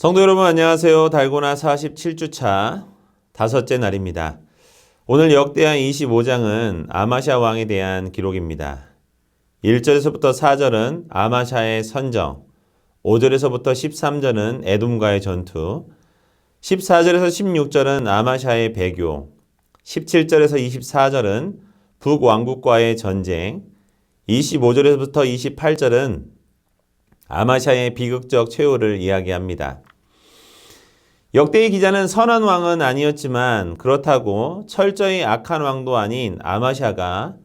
성도 여러분 안녕하세요. 달고나 47주차 다섯째 날입니다. 오늘 역대하 25장은 아마샤 왕에 대한 기록입니다. 1절에서부터 4절은 아마샤의 선정, 5절에서부터 13절은 에돔과의 전투, 14절에서 16절은 아마샤의 배교, 17절에서 24절은 북왕국과의 전쟁, 25절에서부터 28절은 아마샤의 비극적 최후를 이야기합니다. 역대의 기자는 선한 왕은 아니었지만 그렇다고 철저히 악한 왕도 아닌 아마샤가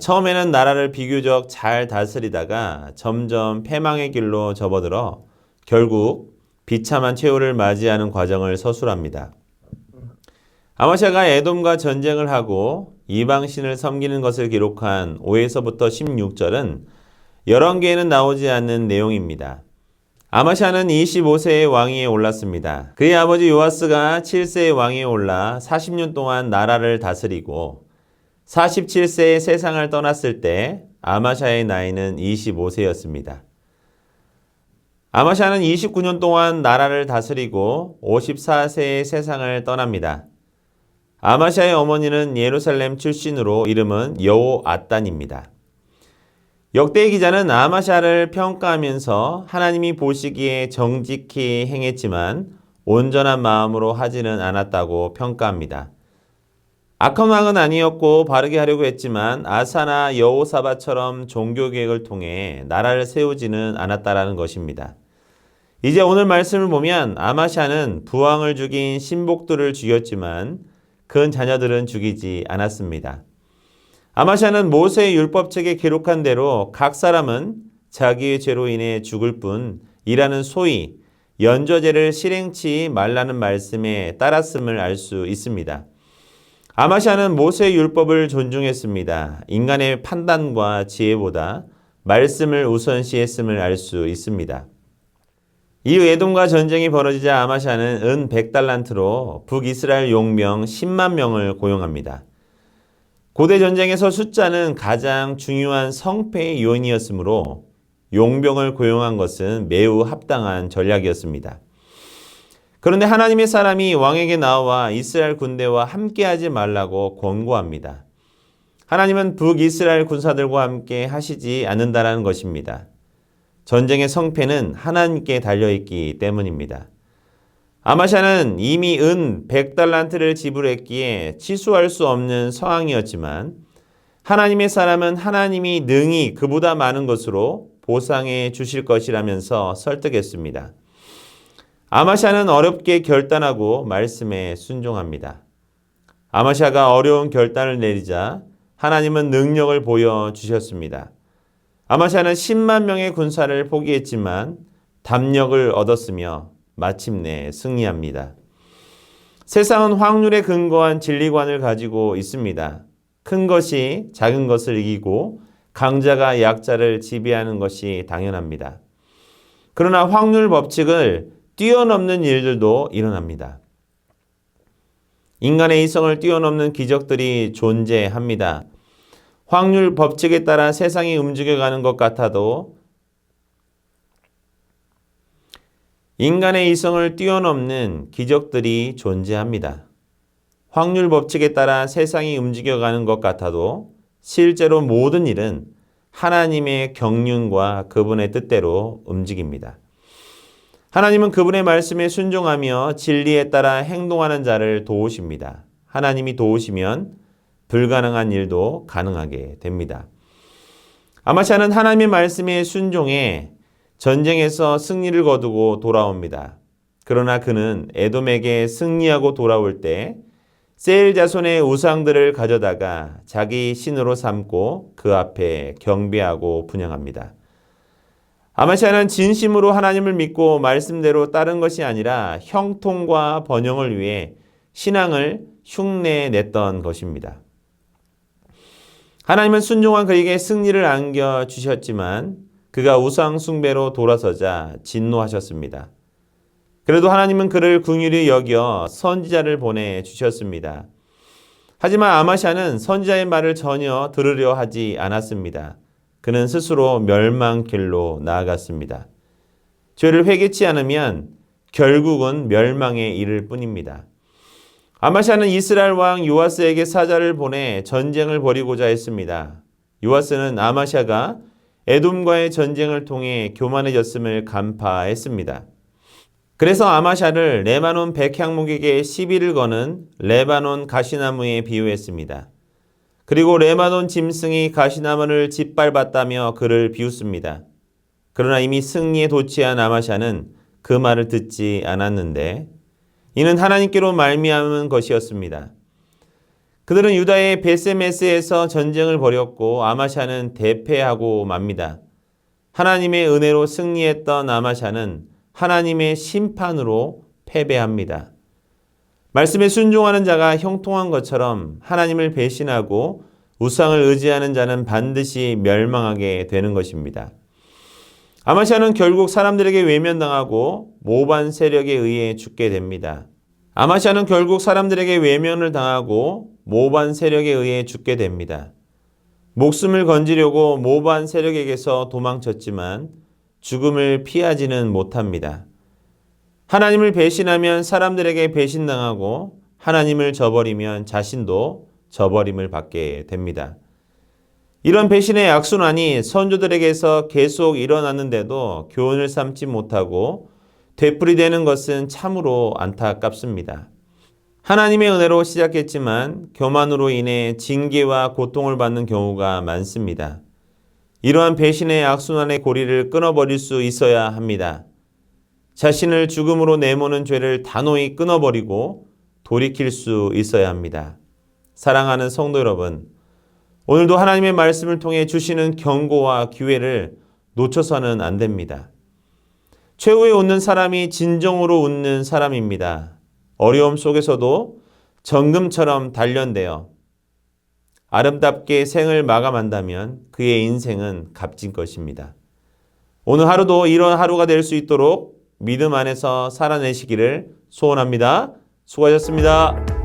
처음에는 나라를 비교적 잘 다스리다가 점점 패망의 길로 접어들어 결국 비참한 최후를 맞이하는 과정을 서술합니다. 아마샤가 에돔과 전쟁을 하고 이방신을 섬기는 것을 기록한 5에서부터 16절은 열왕기에는 나오지 않는 내용입니다. 아마샤는 25세의 왕위에 올랐습니다. 그의 아버지 요아스가 7세의 왕위에 올라 40년 동안 나라를 다스리고 47세에 세상을 떠났을 때 아마샤의 나이는 25세였습니다. 아마샤는 29년 동안 나라를 다스리고 54세에 세상을 떠납니다. 아마샤의 어머니는 예루살렘 출신으로 이름은 여호앗단입니다. 역대의 기자는 아마샤를 평가하면서 하나님이 보시기에 정직히 행했지만 온전한 마음으로 하지는 않았다고 평가합니다. 악한 왕은 아니었고 바르게 하려고 했지만 아사나 여호사밧처럼 종교개혁을 통해 나라를 세우지는 않았다라는 것입니다. 이제 오늘 말씀을 보면 아마샤는 부왕을 죽인 신복들을 죽였지만 그 자녀들은 죽이지 않았습니다. 아마샤는 모세의 율법책에 기록한 대로 각 사람은 자기의 죄로 인해 죽을 뿐이라는 소위 연좌제를 실행치 말라는 말씀에 따랐음을 알 수 있습니다. 아마샤는 모세의 율법을 존중했습니다. 인간의 판단과 지혜보다 말씀을 우선시했음을 알 수 있습니다. 이후 에돔과 전쟁이 벌어지자 아마샤는 은 100달란트로 북이스라엘 용병 10만 명을 고용합니다. 고대 전쟁에서 숫자는 가장 중요한 성패의 요인이었으므로 용병을 고용한 것은 매우 합당한 전략이었습니다. 그런데 하나님의 사람이 왕에게 나와 이스라엘 군대와 함께하지 말라고 권고합니다. 하나님은 북이스라엘 군사들과 함께 하시지 않는다라는 것입니다. 전쟁의 성패는 하나님께 달려있기 때문입니다. 아마샤는 이미 은 100달란트를 지불했기에 취소할 수 없는 상황이었지만 하나님의 사람은 하나님이 능히 그보다 많은 것으로 보상해 주실 것이라면서 설득했습니다. 아마샤는 어렵게 결단하고 말씀에 순종합니다. 아마샤가 어려운 결단을 내리자 하나님은 능력을 보여주셨습니다. 아마샤는 10만 명의 군사를 포기했지만 담력을 얻었으며 마침내 승리합니다. 세상은 확률에 근거한 진리관을 가지고 있습니다. 큰 것이 작은 것을 이기고 강자가 약자를 지배하는 것이 당연합니다. 그러나 확률 법칙을 뛰어넘는 일들도 일어납니다. 인간의 이성을 뛰어넘는 기적들이 존재합니다. 확률 법칙에 따라 세상이 움직여가는 것 같아도 인간의 이성을 뛰어넘는 기적들이 존재합니다. 확률 법칙에 따라 세상이 움직여가는 것 같아도 실제로 모든 일은 하나님의 경륜과 그분의 뜻대로 움직입니다. 하나님은 그분의 말씀에 순종하며 진리에 따라 행동하는 자를 도우십니다. 하나님이 도우시면 불가능한 일도 가능하게 됩니다. 아마샤는 하나님의 말씀에 순종해 전쟁에서 승리를 거두고 돌아옵니다. 그러나 그는 에돔에게 승리하고 돌아올 때 세일 자손의 우상들을 가져다가 자기 신으로 삼고 그 앞에 경배하고 분향합니다. 아마샤는 진심으로 하나님을 믿고 말씀대로 따른 것이 아니라 형통과 번영을 위해 신앙을 흉내냈던 것입니다. 하나님은 순종한 그에게 승리를 안겨주셨지만 그가 우상 숭배로 돌아서자 진노하셨습니다. 그래도 하나님은 그를 긍휼히 여겨 선지자를 보내주셨습니다. 하지만 아마샤는 선지자의 말을 전혀 들으려 하지 않았습니다. 그는 스스로 멸망길로 나아갔습니다. 죄를 회개치 않으면 결국은 멸망에 이를 뿐입니다. 아마샤는 이스라엘 왕 요아스에게 사자를 보내 전쟁을 벌이고자 했습니다. 요아스는 아마샤가 에돔과의 전쟁을 통해 교만해졌음을 간파했습니다. 그래서 아마샤를 레바논 백향목에게 시비를 거는 레바논 가시나무에 비유했습니다. 그리고 레바논 짐승이 가시나무를 짓밟았다며 그를 비웃습니다. 그러나 이미 승리에 도취한 아마샤는 그 말을 듣지 않았는데 이는 하나님께로 말미암은 것이었습니다. 그들은 유다의 베세메스에서 전쟁을 벌였고 아마샤는 대패하고 맙니다. 하나님의 은혜로 승리했던 아마샤는 하나님의 심판으로 패배합니다. 말씀에 순종하는 자가 형통한 것처럼 하나님을 배신하고 우상을 의지하는 자는 반드시 멸망하게 되는 것입니다. 아마샤는 결국 사람들에게 외면당하고 모반 세력에 의해 죽게 됩니다. 아마샤는 결국 사람들에게 외면을 당하고 모반 세력에 의해 죽게 됩니다. 목숨을 건지려고 모반 세력에게서 도망쳤지만 죽음을 피하지는 못합니다. 하나님을 배신하면 사람들에게 배신당하고 하나님을 저버리면 자신도 저버림을 받게 됩니다. 이런 배신의 악순환이 선조들에게서 계속 일어났는데도 교훈을 삼지 못하고 되풀이되는 것은 참으로 안타깝습니다. 하나님의 은혜로 시작했지만 교만으로 인해 징계와 고통을 받는 경우가 많습니다. 이러한 배신의 악순환의 고리를 끊어버릴 수 있어야 합니다. 자신을 죽음으로 내모는 죄를 단호히 끊어버리고 돌이킬 수 있어야 합니다. 사랑하는 성도 여러분, 오늘도 하나님의 말씀을 통해 주시는 경고와 기회를 놓쳐서는 안 됩니다. 최후에 웃는 사람이 진정으로 웃는 사람입니다. 어려움 속에서도 정금처럼 단련되어 아름답게 생을 마감한다면 그의 인생은 값진 것입니다. 오늘 하루도 이런 하루가 될 수 있도록 믿음 안에서 살아내시기를 소원합니다. 수고하셨습니다.